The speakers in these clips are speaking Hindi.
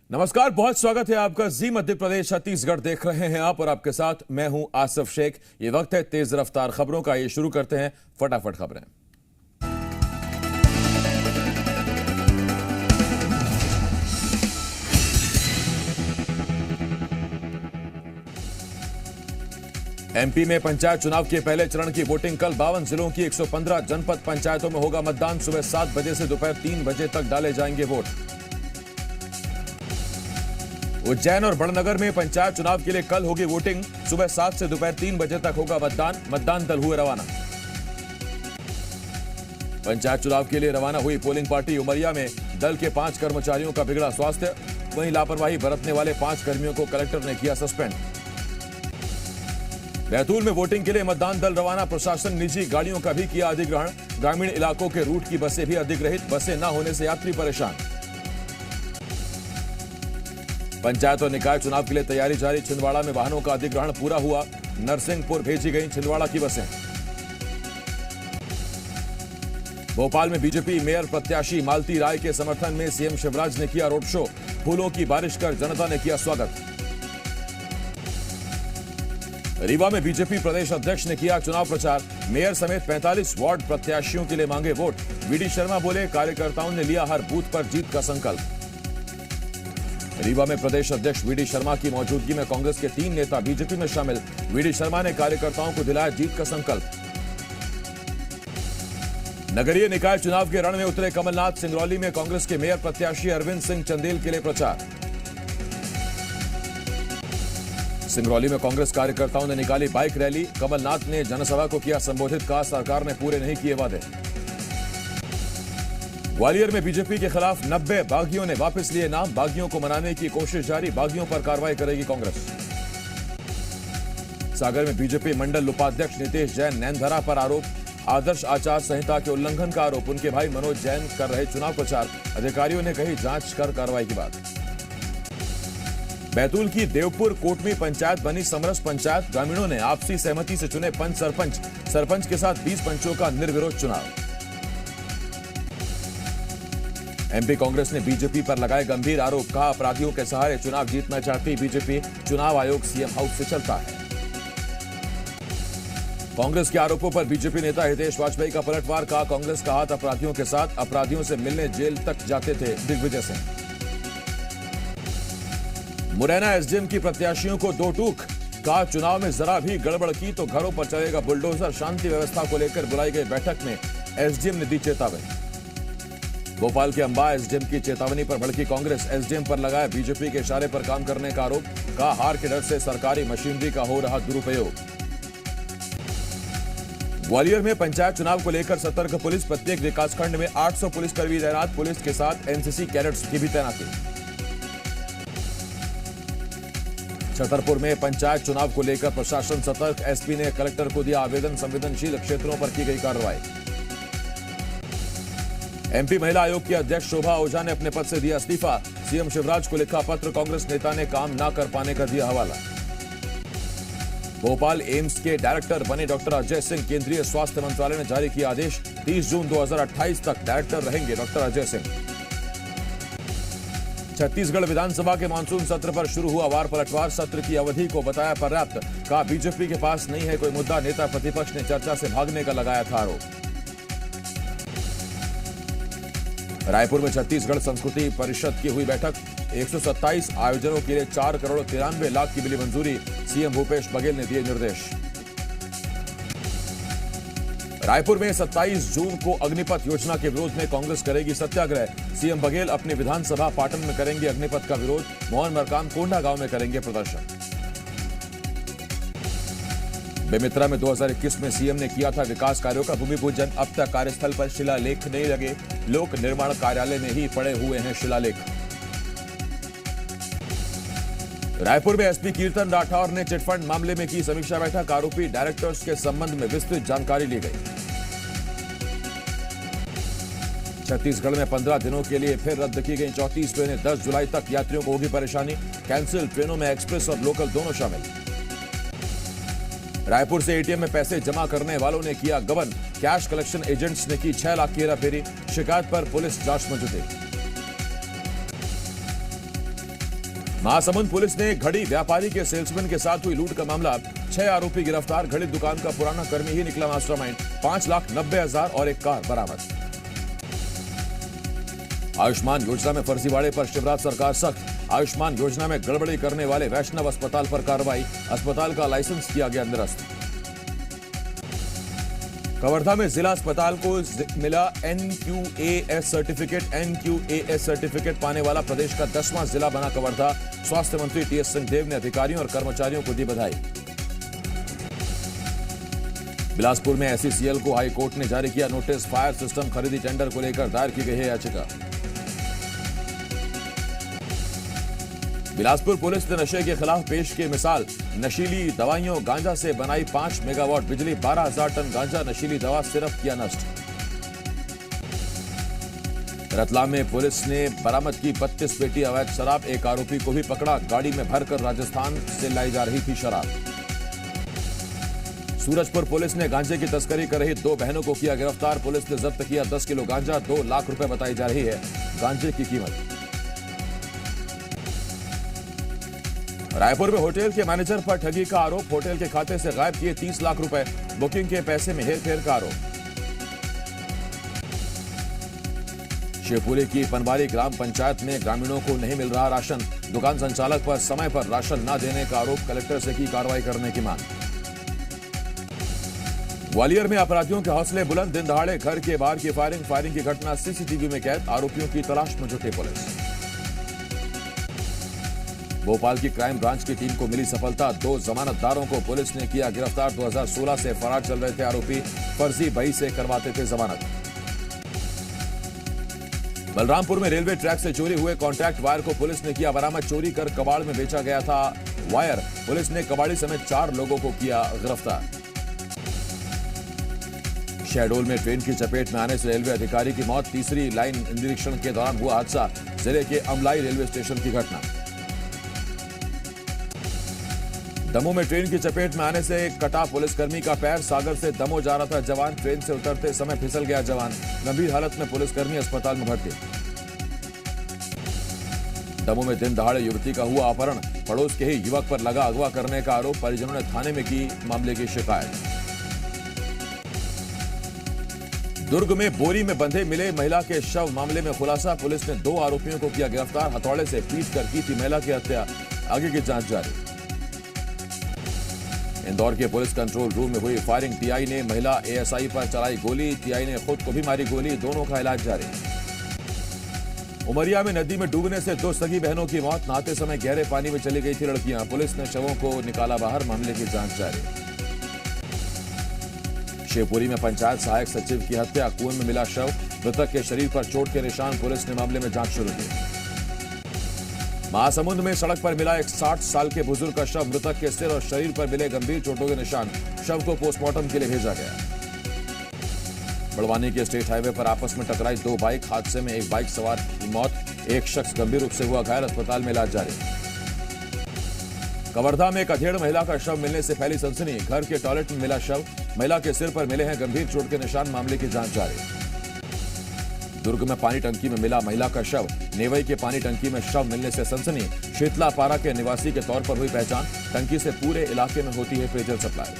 नमस्कार, बहुत स्वागत है आपका। जी मध्य प्रदेश छत्तीसगढ़ देख रहे हैं आप और आपके साथ मैं हूं आसिफ शेख। ये वक्त है तेज रफ्तार खबरों का। ये शुरू करते हैं फटाफट खबरें। एमपी में पंचायत चुनाव के पहले चरण की वोटिंग कल 52 जिलों की 115 जनपद पंचायतों में होगा मतदान। सुबह 7 बजे से दोपहर 3 बजे तक डाले जाएंगे वोट। उज्जैन और बड़नगर में पंचायत चुनाव के लिए कल होगी वोटिंग। सुबह 7 से दोपहर 3 बजे तक होगा मतदान दल हुए रवाना। पंचायत चुनाव के लिए रवाना हुई पोलिंग पार्टी उमरिया में दल के 5 कर्मचारियों का बिगड़ा स्वास्थ्य। वहीं लापरवाही बरतने वाले 5 कर्मियों को कलेक्टर ने किया सस्पेंड। बैतूल में वोटिंग के लिए मतदान दल रवाना। प्रशासन निजी गाड़ियों का भी किया अधिग्रहण। ग्रामीण इलाकों के रूट की बसें भी अधिग्रहित। बसें न होने से यात्री परेशान। पंचायत और निकाय चुनाव के लिए तैयारी जारी। छिंदवाड़ा में वाहनों का अधिग्रहण पूरा हुआ। नरसिंहपुर भेजी गई छिंदवाड़ा की बसें। भोपाल में बीजेपी मेयर प्रत्याशी मालती राय के समर्थन में सीएम शिवराज ने किया रोड शो। फूलों की बारिश कर जनता ने किया स्वागत। रीवा में बीजेपी प्रदेश अध्यक्ष ने किया चुनाव प्रचार। मेयर समेत 45 वार्ड प्रत्याशियों के लिए मांगे वोट। वीडी शर्मा बोले, कार्यकर्ताओं ने लिया हर बूथ पर जीत का संकल्प। रीवा में प्रदेश अध्यक्ष वीडी शर्मा की मौजूदगी में कांग्रेस के 3 नेता बीजेपी में शामिल। वीडी शर्मा ने कार्यकर्ताओं को दिलाया जीत का संकल्प। नगरीय निकाय चुनाव के रण में उतरे कमलनाथ। सिंगरौली में कांग्रेस के मेयर प्रत्याशी अरविंद सिंह चंदेल के लिए प्रचार। सिंगरौली में कांग्रेस कार्यकर्ताओं ने निकाली बाइक रैली। कमलनाथ ने जनसभा को किया संबोधित। कहा, सरकार ने पूरे नहीं किए वादे। ग्वालियर में बीजेपी के खिलाफ 90 बागियों ने वापस लिए नाम। बागियों को मनाने की कोशिश जारी। बागियों पर कार्रवाई करेगी कांग्रेस। सागर में बीजेपी मंडल उपाध्यक्ष नितेश जैन नैनधरा पर आरोप। आदर्श आचार संहिता के उल्लंघन का आरोप। उनके भाई मनोज जैन कर रहे चुनाव प्रचार। अधिकारियों ने कही जांच कर कार्रवाई की बात। बैतूल की देवपुर कोटमी पंचायत बनी समरस पंचायत। ग्रामीणों ने आपसी सहमति से चुने पंच सरपंच। सरपंच के साथ 20 पंचों का निर्विरोध चुनाव। एमपी कांग्रेस ने बीजेपी पर लगाए गंभीर आरोप। कहा, अपराधियों के सहारे चुनाव जीतना चाहती बीजेपी। चुनाव आयोग सीएम हाउस से चलता है। कांग्रेस के आरोपों पर बीजेपी नेता हितेश वाजपेयी का पलटवार। कहा, कांग्रेस का हाथ अपराधियों के साथ। अपराधियों से मिलने जेल तक जाते थे दिग्विजय सिंह। मुरैना एसडीएम की प्रत्याशियों को 2 टूक। कहा, चुनाव में जरा भी गड़बड़ की तो घरों पर चलेगा बुलडोजर। शांति व्यवस्था को लेकर बुलाई गई बैठक में एसडीएम ने दी चेतावनी। भोपाल के अंबा एसडीएम की चेतावनी पर भड़की कांग्रेस। एसडीएम पर लगाया बीजेपी के इशारे पर काम करने का आरोप। कहा, हार के डर से सरकारी मशीनरी का हो रहा दुरुपयोग। ग्वालियर में पंचायत चुनाव को लेकर सतर्क पुलिस। प्रत्येक विकासखंड में 800 पुलिसकर्मी तैनात। पुलिस के साथ एनसीसी कैडेट्स की भी तैनाती। छतरपुर में पंचायत चुनाव को लेकर प्रशासन सतर्क। एसपी ने कलेक्टर को दिया आवेदन। संवेदनशील क्षेत्रों पर की गई कार्रवाई। एमपी महिला आयोग की अध्यक्ष शोभा ओझा ने अपने पद से दिया इस्तीफा। सीएम शिवराज को लिखा पत्र। कांग्रेस नेता ने काम न कर पाने का दिया हवाला। भोपाल एम्स के डायरेक्टर बने डॉक्टर अजय सिंह। केंद्रीय स्वास्थ्य मंत्रालय ने जारी किया आदेश। 30 जून 2028 तक डायरेक्टर रहेंगे डॉक्टर अजय सिंह। छत्तीसगढ़ विधानसभा के मानसून सत्र पर शुरू हुआ वार पलटवार। सत्र की अवधि को बताया पर्याप्त। कहा, बीजेपी के पास नहीं है कोई मुद्दा। नेता प्रतिपक्ष ने चर्चा से भागने का लगाया था आरोप। रायपुर में छत्तीसगढ़ संस्कृति परिषद की हुई बैठक। 127 आयोजनों के लिए 4 करोड़ 93 लाख की मिली मंजूरी। सीएम भूपेश बघेल ने दिए निर्देश। रायपुर में 27 जून को अग्निपथ योजना के विरोध में कांग्रेस करेगी सत्याग्रह। सीएम बघेल अपने विधानसभा पाटन में करेंगे अग्निपथ का विरोध। मोहन मरकाम कोंडा गांव में करेंगे प्रदर्शन। बेमित्रा में 2021 में सीएम ने किया था विकास कार्यों का भूमि पूजन। अब तक कार्यस्थल पर शिलालेख नहीं लगे। लोक निर्माण कार्यालय में ही पड़े हुए हैं शिलालेख। रायपुर में एसपी कीर्तन राठौर ने चिटफंड मामले में की समीक्षा बैठक। आरोपी डायरेक्टर्स के संबंध में विस्तृत जानकारी ली गई। छत्तीसगढ़ में 15 दिनों के लिए फिर रद्द की गई 34 ट्रेनें। 10 जुलाई तक यात्रियों को होगी परेशानी। कैंसिल ट्रेनों में एक्सप्रेस और लोकल दोनों शामिल। रायपुर से एटीएम में पैसे जमा करने वालों ने किया गबन। कैश कलेक्शन एजेंट्स ने की 6 लाख की हेराफेरी। शिकायत पर पुलिस जांच में जुटी। महासमुंद पुलिस ने घड़ी व्यापारी के सेल्समैन के साथ हुई लूट का मामला, 6 आरोपी गिरफ्तार। घड़ी दुकान का पुराना कर्मी ही निकला मास्टरमाइंड। 5,90,000 और एक कार बरामद। आयुष्मान योजना में फर्जीवाड़े पर शिवराज सरकार सख्त। आयुष्मान योजना में गड़बड़ी करने वाले वैष्णव अस्पताल पर कार्रवाई। अस्पताल का लाइसेंस किया गया निरस्त। कवर्धा में जिला अस्पताल को मिला NQAS सर्टिफिकेट। NQAS सर्टिफिकेट पाने वाला प्रदेश का 10वां जिला बना कवर्धा। स्वास्थ्य मंत्री TS सिंहदेव ने अधिकारियों और कर्मचारियों को दी बधाई। बिलासपुर में SECL को हाईकोर्ट ने जारी किया नोटिस। फायर सिस्टम खरीदी टेंडर को लेकर दायर की गई है याचिका। बिलासपुर पुलिस ने नशे के खिलाफ पेश की मिसाल। नशीली दवाइयों गांजा से बनाई 5 मेगावाट बिजली। 12,000 टन गांजा नशीली दवा सिर्फ किया नष्ट। रतलाम में पुलिस ने बरामद की 32 पेटी अवैध शराब। एक आरोपी को भी पकड़ा। गाड़ी में भरकर राजस्थान से लाई जा रही थी शराब। सूरजपुर पुलिस ने गांजे की तस्करी कर रही 2 बहनों को किया गिरफ्तार। पुलिस ने जब्त किया 10 किलो गांजा। 2 लाख रुपए बताई जा रही है गांजे की कीमत। रायपुर में होटल के मैनेजर पर ठगी का आरोप। होटल के खाते से गायब किए 30 लाख रुपए। बुकिंग के पैसे में हेरफेर का आरोप। शिवपुरी की पनवारी ग्राम पंचायत में ग्रामीणों को नहीं मिल रहा राशन। दुकान संचालक पर समय पर राशन न देने का आरोप। कलेक्टर से की कार्रवाई करने की मांग। ग्वालियर में अपराधियों के हौसले बुलंद। दिन दहाड़े घर के बाहर की फायरिंग की घटना CCTV में कैद। आरोपियों की तलाश में जुटी पुलिस। भोपाल की क्राइम ब्रांच की टीम को मिली सफलता। 2 जमानतदारों को पुलिस ने किया गिरफ्तार। 2016 से फरार चल रहे थे आरोपी। फर्जी बही से करवाते थे जमानत। बलरामपुर में रेलवे ट्रैक से चोरी हुए कॉन्ट्रैक्ट वायर को पुलिस ने किया बरामद। चोरी कर कबाड़ में बेचा गया था वायर। पुलिस ने कबाड़ी समेत 4 लोगों को किया गिरफ्तार। शहडोल में ट्रेन की चपेट में आने से रेलवे अधिकारी की मौत। तीसरी लाइन निरीक्षण के दौरान हुआ हादसा। जिले के अमलाई रेलवे स्टेशन की घटना। दमोह में ट्रेन की चपेट में आने से कटा पुलिसकर्मी का पैर। सागर से दमोह जा रहा था जवान। ट्रेन से उतरते समय फिसल गया जवान। गंभीर हालत में पुलिसकर्मी अस्पताल में भर्ती। दमोह में दिन दहाड़े युवती का हुआ अपहरण। पड़ोस के ही युवक पर लगा अगवा करने का आरोप। परिजनों ने थाने में की मामले की शिकायत। दुर्ग में बोरी में बंधे मिले महिला के शव मामले में खुलासा। पुलिस ने 2 आरोपियों को किया गिरफ्तार। हथौड़े से पीट कर की थी महिला की हत्या। आगे की जांच जारी। इंदौर के पुलिस कंट्रोल रूम में हुई फायरिंग। टीआई ने महिला ASI पर चलाई गोली। टीआई ने खुद को भी मारी गोली। दोनों का इलाज जारी। उमरिया में नदी में डूबने से 2 सगी बहनों की मौत। नहाते समय गहरे पानी में चली गई थी लड़कियां। पुलिस ने शवों को निकाला बाहर। मामले की जांच जारी। शिवपुरी में पंचायत सहायक सचिव की हत्या। कुएं में मिला शव। मृतक के शरीर पर चोट के निशान। पुलिस ने मामले में जांच शुरू की। महासमुंद में सड़क पर मिला एक 60 साल के बुजुर्ग का शव। मृतक के सिर और शरीर पर मिले गंभीर चोटों के निशान। शव को पोस्टमार्टम के लिए भेजा गया। बड़वानी के स्टेट हाईवे पर आपस में टकराई 2 बाइक। हादसे में एक बाइक सवार की मौत। एक शख्स गंभीर रूप से हुआ घायल। अस्पताल में इलाज जारी। कवर्धा में एक अधेड़ महिला का शव मिलने से फैली सनसनी। घर के टॉयलेट में मिला शव। महिला के सिर पर मिले हैं गंभीर चोट के निशान। मामले की जांच जारी। दुर्ग में पानी टंकी में मिला महिला का शव। नेवई के पानी टंकी में शव मिलने से सनसनी। शीतलापारा के निवासी के तौर पर हुई पहचान। टंकी से पूरे इलाके में होती है पेयजल सप्लाई।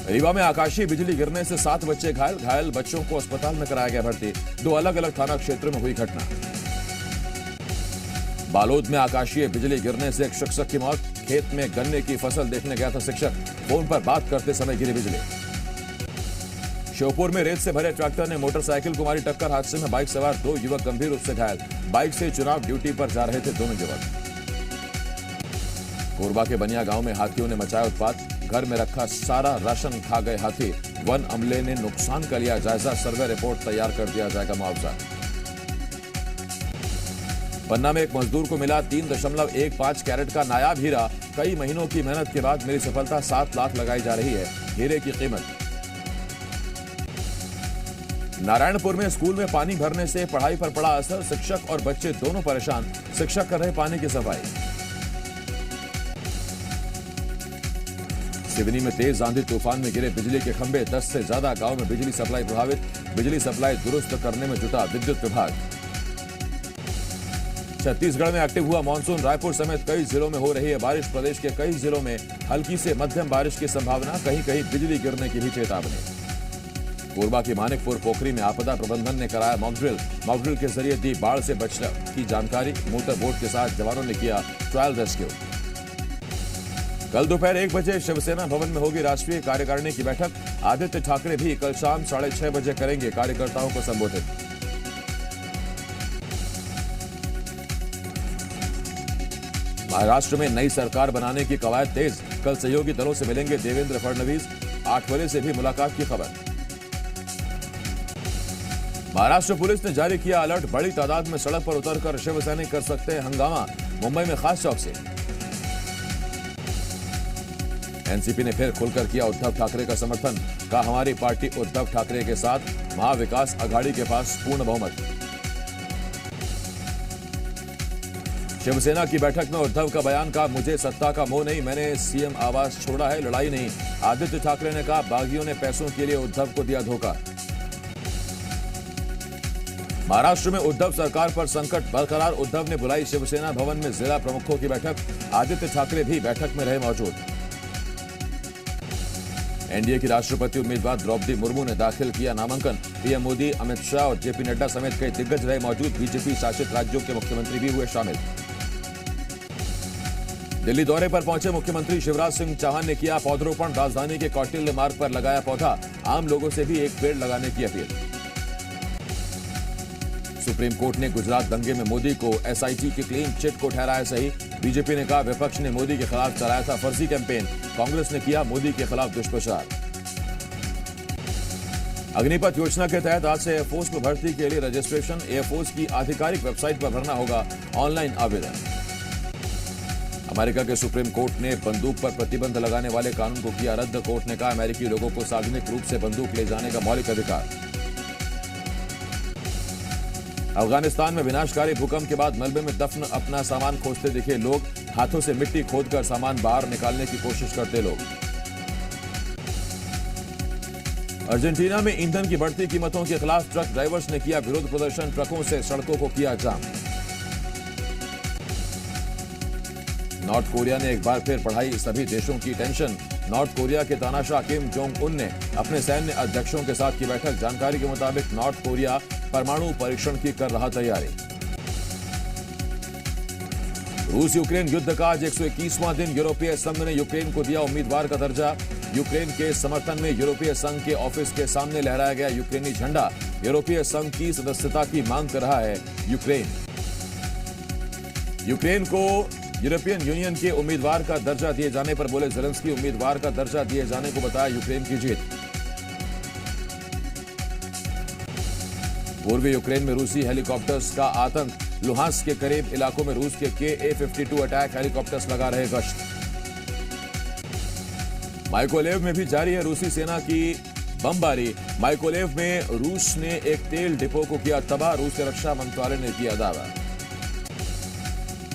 रीवा में आकाशीय बिजली गिरने से 7 बच्चे घायल। घायल बच्चों को अस्पताल में कराया गया भर्ती। 2 अलग अलग थाना क्षेत्रों में हुई घटना। बालोद में आकाशीय बिजली गिरने से एक शिक्षक की मौत। खेत में गन्ने की फसल देखने गया था शिक्षक। फोन पर बात करते समय गिरी बिजली। श्योपुर में रेत से भरे ट्रैक्टर ने मोटरसाइकिल को मारी टक्कर। हादसे में बाइक सवार 2 युवक गंभीर रूप से घायल। बाइक से चुनाव ड्यूटी पर जा रहे थे दोनों युवक। कोरबा के बनिया गांव में हाथियों ने मचाया उत्पात। घर में रखा सारा राशन खा गए हाथी। वन अमले ने नुकसान का लिया जायजा। सर्वे रिपोर्ट तैयार कर दिया जाएगा मुआवजा। पन्ना में एक मजदूर को मिला 3.15 कैरेट का नायाब हीरा। कई महीनों की मेहनत के बाद मिली सफलता। 7 लाख लगाई जा रही है हीरे की कीमत। नारायणपुर में स्कूल में पानी भरने से पढ़ाई पर पड़ा असर। शिक्षक और बच्चे दोनों परेशान। शिक्षक कर रहे पानी की सफाई। सिवनी में तेज आंधी तूफान में गिरे बिजली के खंभे। 10 से ज्यादा गांव में बिजली सप्लाई प्रभावित। बिजली सप्लाई दुरुस्त करने में जुटा विद्युत विभाग। छत्तीसगढ़ में एक्टिव हुआ मानसून। रायपुर समेत कई जिलों में हो रही है बारिश। प्रदेश के कई जिलों में हल्की से मध्यम बारिश की संभावना, कहीं कहीं बिजली गिरने की भी चेतावनी। कोरबा की मानिकपुर पोखरी में आपदा प्रबंधन ने कराया मॉकड्रिल के जरिए दी बाढ़ से बचने की जानकारी। मोटर बोट के साथ जवानों ने किया ट्रायल रेस्क्यू। कल दोपहर 1 बजे शिवसेना भवन में होगी राष्ट्रीय कार्यकारिणी की बैठक। आदित्य ठाकरे भी कल शाम 6:30 बजे करेंगे कार्यकर्ताओं को संबोधित। महाराष्ट्र में नई सरकार बनाने की कवायद तेज। कल सहयोगी दलों से मिलेंगे देवेंद्र फडणवीस। 8 बजे से भी मुलाकात की खबर। महाराष्ट्र पुलिस ने जारी किया अलर्ट। बड़ी तादाद में सड़क पर उतरकर शिवसैनिक कर सकते हैं हंगामा। मुंबई में खास चौकसी। एनसीपी ने फिर खुलकर किया उद्धव ठाकरे का समर्थन। कहा हमारी पार्टी उद्धव ठाकरे के साथ। महाविकास अघाड़ी के पास पूर्ण बहुमत। शिवसेना की बैठक में उद्धव का बयान। कहा मुझे सत्ता का मोह नहीं, मैंने सीएम आवास छोड़ा है, लड़ाई नहीं। आदित्य ठाकरे ने कहा बागियों ने पैसों के लिए उद्धव को दिया धोखा। महाराष्ट्र में उद्धव सरकार पर संकट बरकरार। उद्धव ने बुलाई शिवसेना भवन में जिला प्रमुखों की बैठक। आदित्य ठाकरे भी बैठक में रहे मौजूद। एनडीए की राष्ट्रपति उम्मीदवार द्रौपदी मुर्मू ने दाखिल किया नामांकन। पीएम मोदी, अमित शाह और जेपी नड्डा समेत कई दिग्गज रहे मौजूद। बीजेपी शासित राज्यों के मुख्यमंत्री भी हुए शामिल। दिल्ली दौरे पर पहुंचे मुख्यमंत्री शिवराज सिंह चौहान ने किया पौधरोपण। राजधानी के कौटिल्य मार्ग पर लगाया पौधा। आम लोगों से भी एक पेड़ लगाने की अपील। सुप्रीम कोर्ट ने गुजरात दंगे में मोदी को एसआईटी की क्लीन चिट को ठहराया सही। बीजेपी ने कहा विपक्ष ने मोदी के खिलाफ चलाया था फर्जी कैंपेन। कांग्रेस ने किया मोदी के खिलाफ दुष्प्रचार। अग्निपथ योजना के तहत आज से एयरफोर्स में भर्ती के लिए रजिस्ट्रेशन। एयरफोर्स की आधिकारिक वेबसाइट पर भरना होगा ऑनलाइन आवेदन। अमेरिका के सुप्रीम कोर्ट ने बंदूक पर प्रतिबंध लगाने वाले कानून को किया रद्द। कोर्ट ने कहा अमेरिकी लोगों को सार्वजनिक रूप से बंदूक ले जाने का मौलिक अधिकार। अफगानिस्तान में विनाशकारी भूकंप के बाद मलबे में दफन अपना सामान खोजते दिखे लोग। हाथों से मिट्टी खोदकर सामान बाहर निकालने की कोशिश करते लोग। अर्जेंटीना में ईंधन की बढ़ती कीमतों के खिलाफ ट्रक ड्राइवर्स ने किया विरोध प्रदर्शन। ट्रकों से सड़कों को किया जाम। नॉर्थ कोरिया ने एक बार फिर बढ़ाई सभी देशों की टेंशन। नॉर्थ कोरिया के तानाशाह किम जोंग उन ने अपने सैन्य अध्यक्षों के साथ की बैठक। जानकारी के मुताबिक नॉर्थ कोरिया परमाणु परीक्षण की कर रहा तैयारी। रूस यूक्रेन युद्ध का आज 121वां दिन। यूरोपीय संघ ने यूक्रेन को दिया उम्मीदवार का दर्जा। यूक्रेन के समर्थन में यूरोपीय संघ के ऑफिस के सामने लहराया गया यूक्रेनी झंडा। यूरोपीय संघ की सदस्यता की मांग कर रहा है यूक्रेन। यूक्रेन को यूरोपियन यूनियन के उम्मीदवार का दर्जा दिए जाने पर बोले ज़ेलेंस्की उम्मीदवार का दर्जा दिए जाने को बताया यूक्रेन की जीत। पूर्वी यूक्रेन में रूसी हेलीकॉप्टर्स का आतंक। लुहांस्क के करीब इलाकों में रूस के Ka-52 अटैक हेलीकॉप्टर्स लगा रहे गश्त। माइकोलेव में भी जारी है रूसी सेना की बमबारी। माइकोलेव में रूस ने एक तेल डिपो को किया तबाह। रूस के रक्षा मंत्रालय ने किया दावा।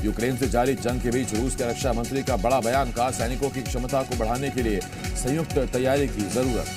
यूक्रेन से जारी जंग के बीच रूस के रक्षा मंत्री का बड़ा बयान। कहा सैनिकों की क्षमता को बढ़ाने के लिए संयुक्त तैयारी की जरूरत।